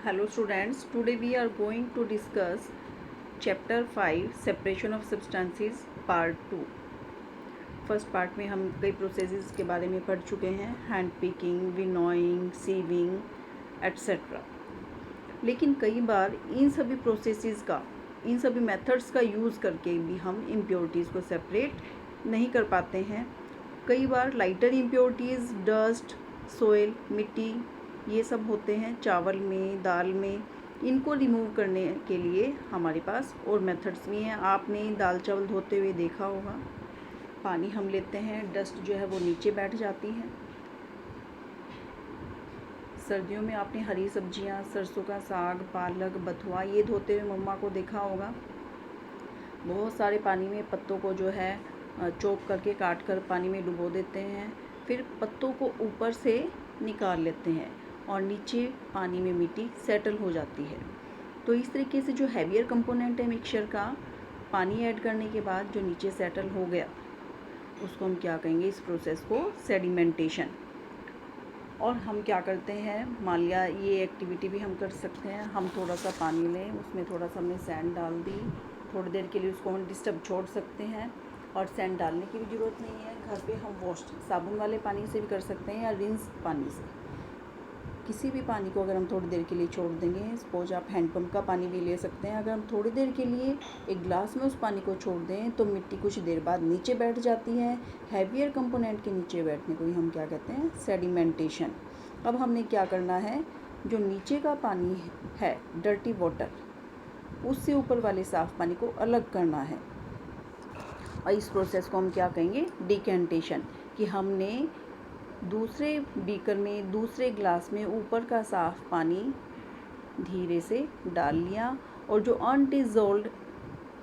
Hello students, today we are going to discuss chapter 5 separation of substances part 2। First part में हम कई processes के बारे में पढ़ चुके हैं, hand picking, winnowing, sieving etcetera. लेकिन कई बार इन सभी मेथड्स का यूज़ करके भी हम इम्प्योरिटीज़ को सेपरेट नहीं कर पाते हैं। कई बार लाइटर इम्प्योरिटीज़ डस्ट, सोइल, मिट्टी ये सब होते हैं चावल में, दाल में। इनको रिमूव करने के लिए हमारे पास और मेथड्स भी हैं। आपने दाल चावल धोते हुए देखा होगा, पानी हम लेते हैं, डस्ट जो है वो नीचे बैठ जाती है। सर्दियों में आपने हरी सब्जियां, सरसों का साग, पालक, बथुआ ये धोते हुए मम्मा को देखा होगा। बहुत सारे पानी में पत्तों को जो है चॉप करके काट कर पानी में डुबो देते हैं, फिर पत्तों को ऊपर से निकाल लेते हैं और नीचे पानी में मिट्टी सेटल हो जाती है। तो इस तरीके से जो हैवियर कंपोनेंट है मिक्सचर का, पानी ऐड करने के बाद जो नीचे सेटल हो गया उसको हम क्या कहेंगे, इस प्रोसेस को सेडिमेंटेशन। और हम क्या करते हैं, मान लिया ये एक्टिविटी भी हम कर सकते हैं। हम थोड़ा सा पानी लें, उसमें थोड़ा सा हमने सैंड डाल दी, थोड़ी देर के लिए उसको हम डिस्टर्ब छोड़ सकते हैं और सैंड डालने की भी ज़रूरत नहीं है। घर पे हम वॉश साबुन वाले पानी से भी कर सकते हैं या रिंस पानी से। किसी भी पानी को अगर हम थोड़ी देर के लिए छोड़ देंगे, सपोज आप हैंडपम्प का पानी भी ले सकते हैं, अगर हम थोड़ी देर के लिए एक ग्लास में उस पानी को छोड़ दें तो मिट्टी कुछ देर बाद नीचे बैठ जाती है। हैवियर कंपोनेंट के नीचे बैठने को ही हम क्या कहते हैं, सेडिमेंटेशन। अब हमने क्या करना है, जो नीचे का पानी है डर्टी वाटर, उससे ऊपर वाले साफ़ पानी को अलग करना है। और इस प्रोसेस को हम क्या कहेंगे, डिकेंटेशन। कि हमने दूसरे बीकर में, दूसरे ग्लास में ऊपर का साफ़ पानी धीरे से डाल लिया और जो अनडिज़ोल्व्ड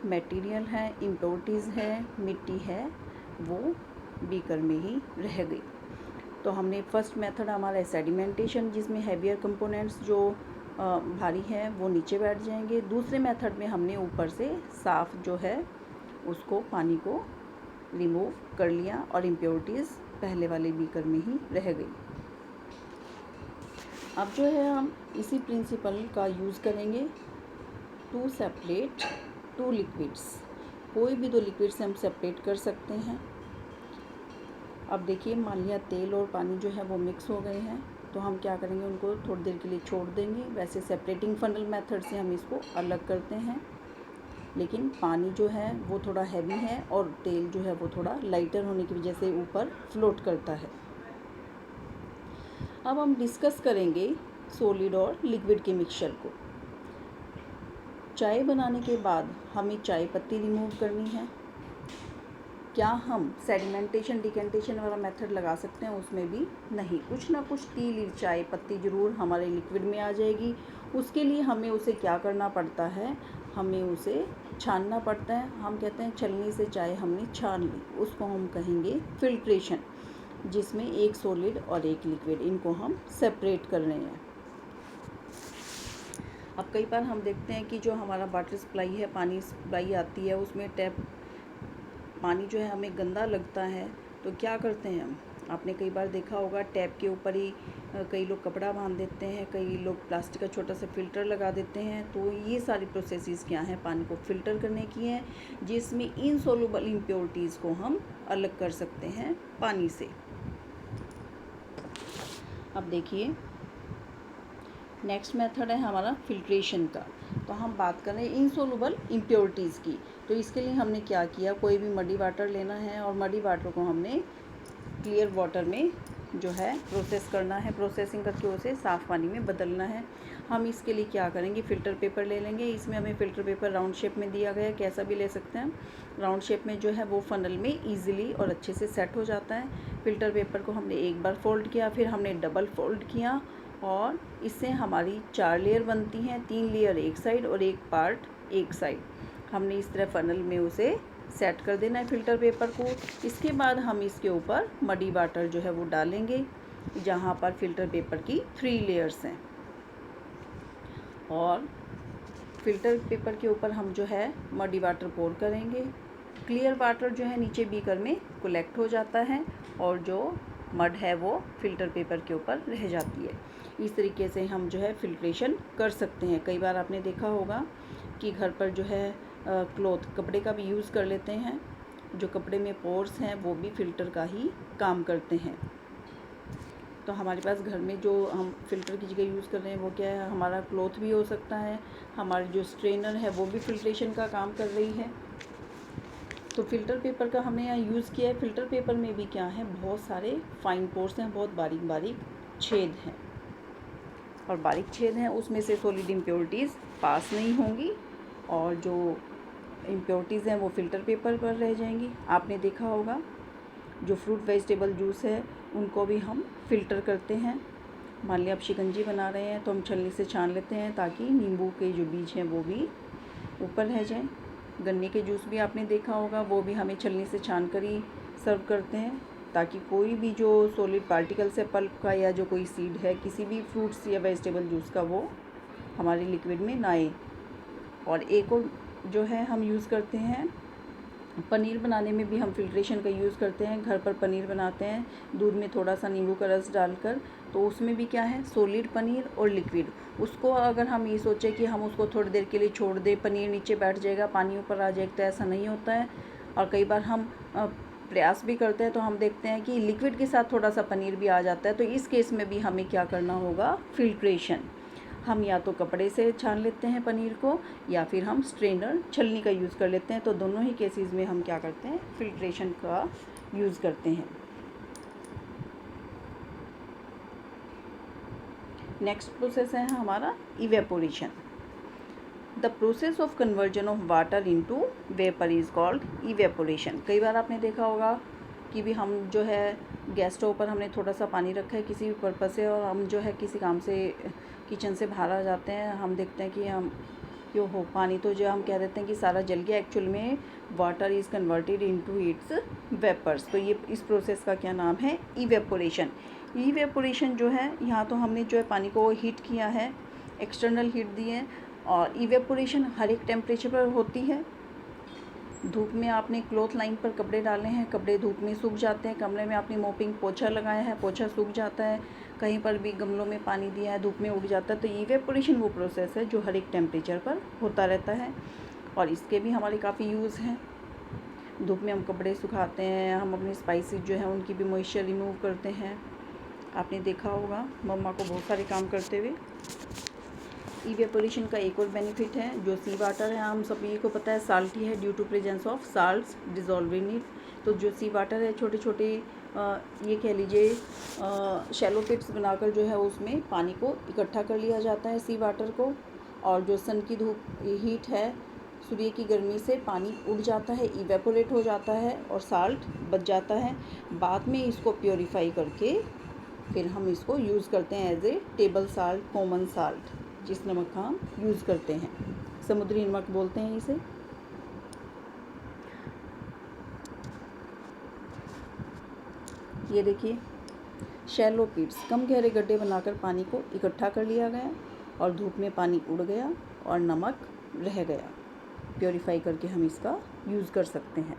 मटेरियल है, इम्प्योरिटीज़ है, मिट्टी है, वो बीकर में ही रह गई। तो हमने फर्स्ट मेथड हमारा सेडिमेंटेशन, जिसमें हैवियर कंपोनेंट्स जो भारी हैं वो नीचे बैठ जाएंगे। दूसरे मेथड में हमने ऊपर से साफ़ जो है उसको पानी को रिमूव कर लिया और इम्प्योरिटीज़ पहले वाले बीकर में ही रह गई। अब जो है हम इसी प्रिंसिपल का यूज़ करेंगे टू सेपरेट टू लिक्विड्स। कोई भी दो लिक्विड से हम सेपरेट कर सकते हैं। अब देखिए, मान लिया तेल और पानी जो है वो मिक्स हो गए हैं, तो हम क्या करेंगे, उनको थोड़ी देर के लिए छोड़ देंगे। वैसे सेपरेटिंग फनल मेथड से हम इसको अलग करते हैं, लेकिन पानी जो है वो थोड़ा हैवी है और तेल जो है वो थोड़ा लाइटर होने की वजह से ऊपर फ्लोट करता है। अब हम डिस्कस करेंगे सॉलिड और लिक्विड के मिक्सचर को। चाय बनाने के बाद हमें चाय पत्ती रिमूव करनी है। क्या हम सेडिमेंटेशन, डिकेंटेशन वाला मेथड लगा सकते हैं? उसमें भी नहीं, कुछ ना कुछ तीली चाय पत्ती ज़रूर हमारे लिक्विड में आ जाएगी। उसके लिए हमें उसे क्या करना पड़ता है, हमें उसे छानना पड़ता है। हम कहते हैं छलनी से चाय हमने छान ली, उसको हम कहेंगे फिल्ट्रेशन, जिसमें एक सॉलिड और एक लिक्विड, इनको हम सेपरेट कर रहे हैं। अब कई बार हम देखते हैं कि जो हमारा वाटर सप्लाई है, पानी सप्लाई आती है, उसमें टैप पानी जो है हमें गंदा लगता है, तो क्या करते हैं हम, आपने कई बार देखा होगा टैप के ऊपर ही कई लोग कपड़ा बांध देते हैं, कई लोग प्लास्टिक का छोटा सा फ़िल्टर लगा देते हैं। तो ये सारी प्रोसेसेस क्या हैं, पानी को फ़िल्टर करने की हैं, जिसमें इनसॉल्युबल इम्प्योरिटीज़ को हम अलग कर सकते हैं पानी से। अब देखिए, नेक्स्ट मेथड है हमारा फिल्ट्रेशन का। तो हम बात कर रहे हैं इनसॉल्युबल इम्प्योरिटीज़ की। तो इसके लिए हमने क्या किया, कोई भी मडी वाटर लेना है और मडी वाटर को हमने क्लियर वाटर में जो है प्रोसेस करना है, प्रोसेसिंग करके उसे साफ़ पानी में बदलना है। हम इसके लिए क्या करेंगे, फ़िल्टर पेपर ले लेंगे। इसमें हमें फ़िल्टर पेपर राउंड शेप में दिया गया है, कैसा भी ले सकते हैं। राउंड शेप में जो है वो फ़नल में ईज़िली और अच्छे से सेट हो जाता है। फ़िल्टर पेपर को हमने एक बार फ़ोल्ड किया, फिर हमने डबल फ़ोल्ड किया और इससे हमारी 4 लेयर बनती हैं, 3 लेयर एक साइड और एक पार्ट एक साइड। हमने इस तरह फ़नल में उसे सेट कर देना है फ़िल्टर पेपर को। इसके बाद हम इसके ऊपर मडी वाटर जो है वो डालेंगे, जहाँ पर फ़िल्टर पेपर की 3 लेयर्स हैं, और फ़िल्टर पेपर के ऊपर हम जो है मडी वाटर पोर करेंगे। क्लियर वाटर जो है नीचे बीकर में कलेक्ट हो जाता है और जो मड है वो फ़िल्टर पेपर के ऊपर रह जाती है। इस तरीके से हम जो है फ़िल्ट्रेशन कर सकते हैं। कई बार आपने देखा होगा कि घर पर जो है क्लॉथ कपड़े का भी यूज़ कर लेते हैं, जो कपड़े में पोर्स हैं वो भी फ़िल्टर का ही काम करते हैं। तो हमारे पास घर में जो हम फ़िल्टर की जगह यूज़ कर रहे हैं वो क्या है, हमारा क्लॉथ भी हो सकता है, हमारी जो स्ट्रेनर है वो भी फ़िल्ट्रेशन का काम कर रही है। तो फ़िल्टर पेपर का हमने यहाँ यूज़ किया है। फ़िल्टर पेपर में भी क्या है, बहुत सारे फाइन पोर्स हैं, बहुत बारीक बारीक छेद हैं, और बारीक छेद हैं उसमें से सॉलिड इम्प्योरिटीज़ पास नहीं होंगी, और जो इम्प्योरिटीज़ हैं वो फ़िल्टर पेपर पर रह जाएंगी। आपने देखा होगा जो फ्रूट वेजिटेबल जूस है उनको भी हम फ़िल्टर करते हैं। मान लिया आप शिकंजी बना रहे हैं तो हम छलनी से छान लेते हैं ताकि नींबू के जो बीज हैं वो भी ऊपर रह जाएं। गन्ने के जूस भी आपने देखा होगा, वो भी हमें छलनी से छान कर ही सर्व करते हैं ताकि कोई भी जो सॉलिड पार्टिकल्स है पल्प का या जो कोई सीड है किसी भी फ्रूट्स या वेजिटेबल जूस का वो हमारे लिक्विड में ना आए। और एक और जो है हम यूज़ करते हैं, पनीर बनाने में भी हम फ़िल्ट्रेशन का यूज़ करते हैं। घर पर पनीर बनाते हैं दूध में थोड़ा सा नींबू का रस डालकर, तो उसमें भी क्या है, सॉलिड पनीर और लिक्विड। उसको अगर हम ये सोचें कि हम उसको थोड़ी देर के लिए छोड़ दें, पनीर नीचे बैठ जाएगा, पानी ऊपर आ जाएगा, तो ऐसा नहीं होता है। और कई बार हम प्रयास भी करते हैं तो हम देखते हैं कि लिक्विड के साथ थोड़ा सा पनीर भी आ जाता है। तो इस केस में भी हमें क्या करना होगा, फ़िल्ट्रेशन। हम या तो कपड़े से छान लेते हैं पनीर को, या फिर हम स्ट्रेनर छलनी का यूज़ कर लेते हैं। तो दोनों ही केसेस में हम क्या करते हैं, फ़िल्ट्रेशन का यूज़ करते हैं। नेक्स्ट प्रोसेस है हमारा evaporation. The process of conversion of water into vapour is called evaporation. कई बार आपने देखा होगा कि भी हम जो है गैस स्टोव पर हमने थोड़ा सा पानी रखा है किसी भी पर्पज़ से, और हम जो है किसी काम से किचन से बाहर आ जाते हैं, हम देखते हैं कि हम क्यों हो पानी तो जो हम कह देते हैं कि सारा जल गया, एक्चुअल में water is converted into its vapours. तो ये इस प्रोसेस का क्या नाम है, इवेपोरेशन। इवेपोरेशन जो है, यहाँ तो हमने जो है पानी को हीट किया है, एक्सटर्नल हीट दी है, और इवेपोरेशन हर एक टेम्परेचर पर होती है। धूप में आपने क्लॉथ लाइन पर कपड़े डाले हैं, कपड़े धूप में सूख जाते हैं। कमरे में आपने मोपिंग पोछा लगाया है, पोछा सूख जाता है। कहीं पर भी गमलों में पानी दिया है, धूप में उड़ जाता है। तो इवेपोरेशन वो प्रोसेस है जो हर एक टेम्परेचर पर होता रहता है, और इसके भी हमारे काफ़ी यूज़ हैं। धूप में हम कपड़े सुखाते हैं, हम अपने स्पाइसेस जो हैं उनकी भी मॉइस्चर रिमूव करते हैं। आपने देखा होगा मम्मा को बहुत सारे काम करते हुए। इवेपोरेशन का एक और बेनिफिट है, जो सी वाटर है हम सभी को पता है साल्टी है due to presence of salts dissolve in it. तो जो सी वाटर है, छोटे छोटे ये कह लीजिए शैलो पिट्स बनाकर जो है उसमें पानी को इकट्ठा कर लिया जाता है, सी वाटर को। और जो सन की धूप हीट है, सूर्य की गर्मी से पानी उड़ जाता है, इवेपोरेट हो जाता है और साल्ट बच जाता है। बाद में इसको प्योरीफाई करके फिर हम इसको यूज़ करते हैं as a table salt, common salt, जिस नमक का हम यूज़ करते हैं, समुद्री नमक बोलते हैं इसे। ये देखिए, शैलो पिट्स, कम गहरे गड्ढे बनाकर पानी को इकट्ठा कर लिया गया, और धूप में पानी उड़ गया और नमक रह गया। प्योरीफाई करके हम इसका यूज़ कर सकते हैं।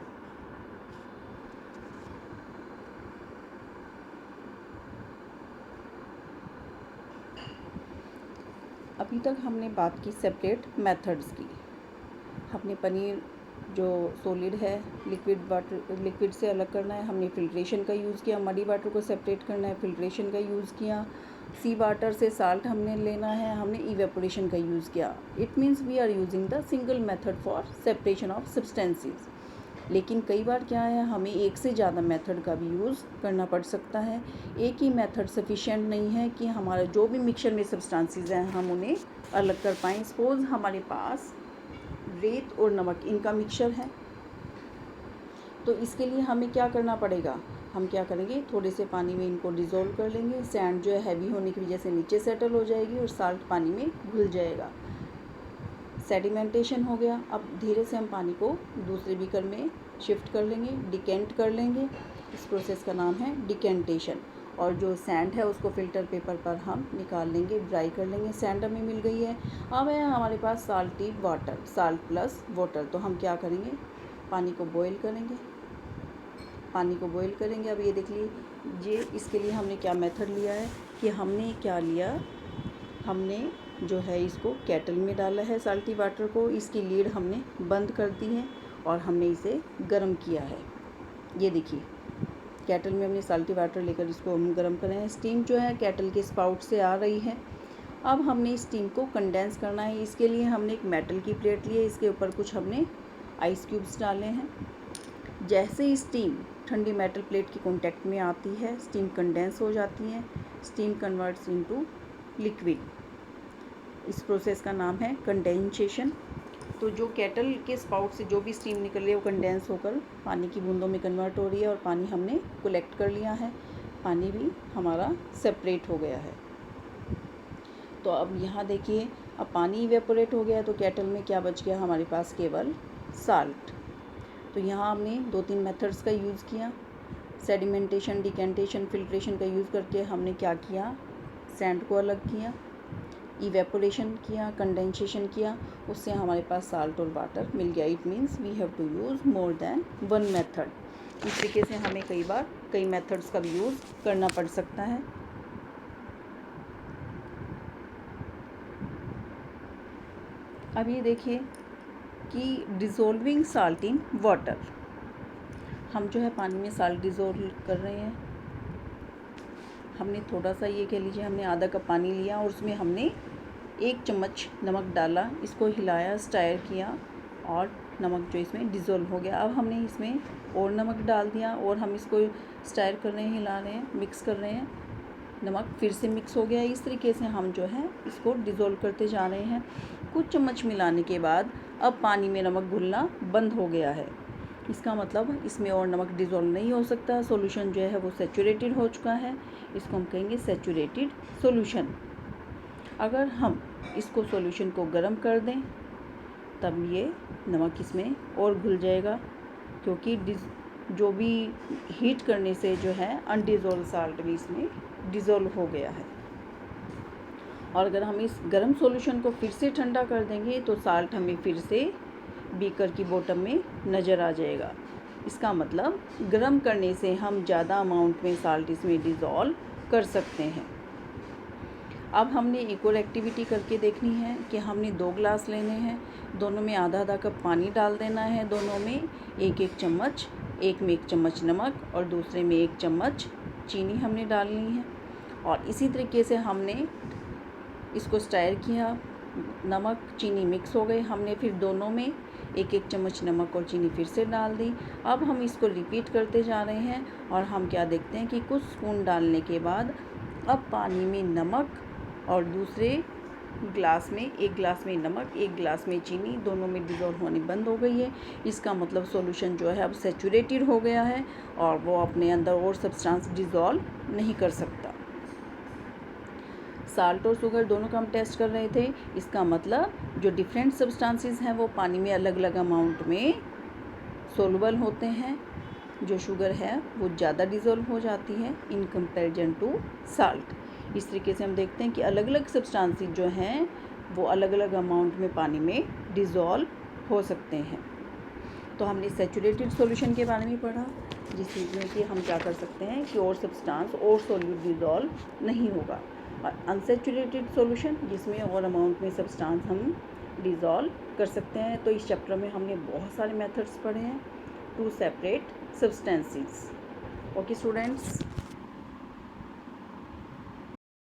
अभी तक हमने बात की सेपरेट मेथड्स की। हमने पनीर जो सॉलिड है लिक्विड से अलग करना है, हमने फ़िल्ट्रेशन का यूज़ किया। मडी वाटर को सेपरेट करना है, फ़िल्ट्रेशन का यूज़ किया। सी वाटर से साल्ट हमने लेना है, हमने इवेपोरेशन का यूज़ किया। It means we are using the single method for separation of substances. लेकिन कई बार क्या है, हमें एक से ज़्यादा मेथड का भी यूज़ करना पड़ सकता है। एक ही मेथड सफिशिएंट नहीं है कि हमारा जो भी मिक्सचर में सब्सटेंसेस हैं हम उन्हें अलग कर पाएँ। सपोज़ हमारे पास रेत और नमक इनका मिक्सचर है, तो इसके लिए हमें क्या करना पड़ेगा, हम क्या करेंगे, थोड़े से पानी में इनको डिज़ोल्व कर लेंगे। सैंड जो है हैवी होने की वजह से नीचे सेटल हो जाएगी और साल्ट पानी में घुल जाएगा, सेडिमेंटेशन हो गया। अब धीरे से हम पानी को दूसरे बीकर में शिफ्ट कर लेंगे, डिकेंट कर लेंगे। इस प्रोसेस का नाम है डिकेंटेशन। और जो सैंड है उसको फ़िल्टर पेपर पर हम निकाल लेंगे, ड्राई कर लेंगे। सैंड हमें मिल गई है। अब है हमारे पास salty water, salt plus water. तो हम क्या करेंगे, पानी को बॉईल करेंगे, पानी को बॉईल करेंगे। अब ये देख लीजिए, इसके लिए हमने क्या मेथड लिया है कि हमने क्या लिया, हमने जो है इसको केटल में डाला है साल्टी वाटर को, इसकी लीड हमने बंद कर दी है और हमने इसे गर्म किया है। ये देखिए केटल में हमने साल्टी वाटर लेकर इसको हम गर्म कर रहे हैं। स्टीम जो है केटल के स्पाउट से आ रही है। अब हमने इस स्टीम को कंडेंस करना है। इसके लिए हमने एक मेटल की प्लेट ली है, इसके ऊपर कुछ हमने आइस क्यूब्स डाले हैं। जैसे ही स्टीम ठंडी मेटल प्लेट के कांटेक्ट में आती है, स्टीम कंडेंस हो जाती है। Steam converts into liquid. इस प्रोसेस का नाम है कंडेंसेशन। तो जो केटल के स्पाउट से जो भी स्टीम निकल रही है वो कंडेंस होकर पानी की बूंदों में कन्वर्ट हो रही है और पानी हमने कलेक्ट कर लिया है। पानी भी हमारा सेपरेट हो गया है। तो अब यहाँ देखिए, अब पानी इवेपोरेट हो गया तो केटल में क्या बच गया हमारे पास? केवल साल्ट। तो यहाँ हमने 2-3 मेथड्स का यूज़ किया। सेडिमेंटेशन, डिकेंटेशन, फिल्ट्रेशन का यूज़ करके हमने क्या किया? सैंड को अलग किया, इवेपोरेशन किया, कंडेंसेशन किया, उससे हमारे पास साल्ट और वाटर मिल गया। It means we have to use more than one method. इस तरीके से हमें कई बार कई मेथड्स का भी यूज़ करना पड़ सकता है। अब ये देखिए कि डिज़ोल्विंग साल्ट इन वाटर, हम जो है पानी में साल्ट डिज़ोल्व कर रहे हैं। हमने थोड़ा सा, ये कह लीजिए हमने आधा कप पानी लिया और उसमें हमने 1 चम्मच नमक डाला, इसको हिलाया, स्टायर किया और नमक जो इसमें डिज़ोल्व हो गया। अब हमने इसमें और नमक डाल दिया और हम इसको स्टायर कर रहे हैं, हिला रहे हैं, मिक्स कर रहे हैं। नमक फिर से मिक्स हो गया। इस तरीके से हम जो है इसको डिज़ोल्व करते जा रहे हैं। कुछ चम्मच मिलाने के बाद अब पानी में नमक घुलना बंद हो गया है। इसका मतलब इसमें और नमक डिज़ोल्व नहीं हो सकता। सॉल्यूशन जो है वो सैचुरेटेड हो चुका है। इसको हम कहेंगे सैचुरेटेड सॉल्यूशन। अगर हम इसको सॉल्यूशन को गर्म कर दें तब ये नमक इसमें और घुल जाएगा, क्योंकि जो भी हीट करने से जो है अनडिज़ोल्व साल्ट भी इसमें डिज़ोल्व हो गया है। और अगर हम इस गर्म सॉल्यूशन को फिर से ठंडा कर देंगे तो साल्ट हमें फिर से बीकर की बॉटम में नज़र आ जाएगा। इसका मतलब गर्म करने से हम ज़्यादा अमाउंट में साल्ट इसमें डिज़ोल्व कर सकते हैं। अब हमने एक और एक्टिविटी करके देखनी है कि हमने 2 ग्लास लेने हैं, दोनों में आधा कप पानी डाल देना है। दोनों में 1-1 चम्मच, एक में 1 चम्मच नमक और दूसरे में 1 चम्मच चीनी हमने डालनी है। और इसी तरीके से हमने इसको स्टायर किया, नमक चीनी मिक्स हो गए। हमने फिर दोनों में 1-1 चम्मच नमक और चीनी फिर से डाल दी। अब हम इसको रिपीट करते जा रहे हैं और हम क्या देखते हैं कि कुछ स्पून डालने के बाद अब पानी में नमक और दूसरे ग्लास में 1 ग्लास में नमक, 1 ग्लास में चीनी, दोनों में डिज़ोल्व होनी बंद हो गई है। इसका मतलब सॉल्यूशन जो है अब सैचुरेटेड हो गया है और वो अपने अंदर और सब्सटेंस डिज़ोल्व नहीं कर सकता। साल्ट और शुगर दोनों का हम टेस्ट कर रहे थे। इसका मतलब जो डिफरेंट सब्सटेंसेस हैं वो पानी में अलग अलग अमाउंट में सोलुबल होते हैं। जो शुगर है वो ज़्यादा डिज़ोल्व हो जाती है इन कंपैरिजन टू साल्ट। इस तरीके से हम देखते हैं कि अलग अलग सब्सटेंसेस जो हैं वो अलग अलग अमाउंट में पानी में डिज़ोल्व हो सकते हैं। तो हमने सैचुरेटेड सॉल्यूशन के बारे में पढ़ा, जिसमें कि हम क्या कर सकते हैं कि और सब्सटेंस और सॉल्यूट डिज़ोल्व नहीं होगा। और अनसैचुरेटेड सॉल्यूशन जिसमें और अमाउंट में सब्सटेंस हम डिज़ोल्व कर सकते हैं। तो इस चैप्टर में हमने बहुत सारे मेथड्स पढ़े हैं to separate substances. Okay students.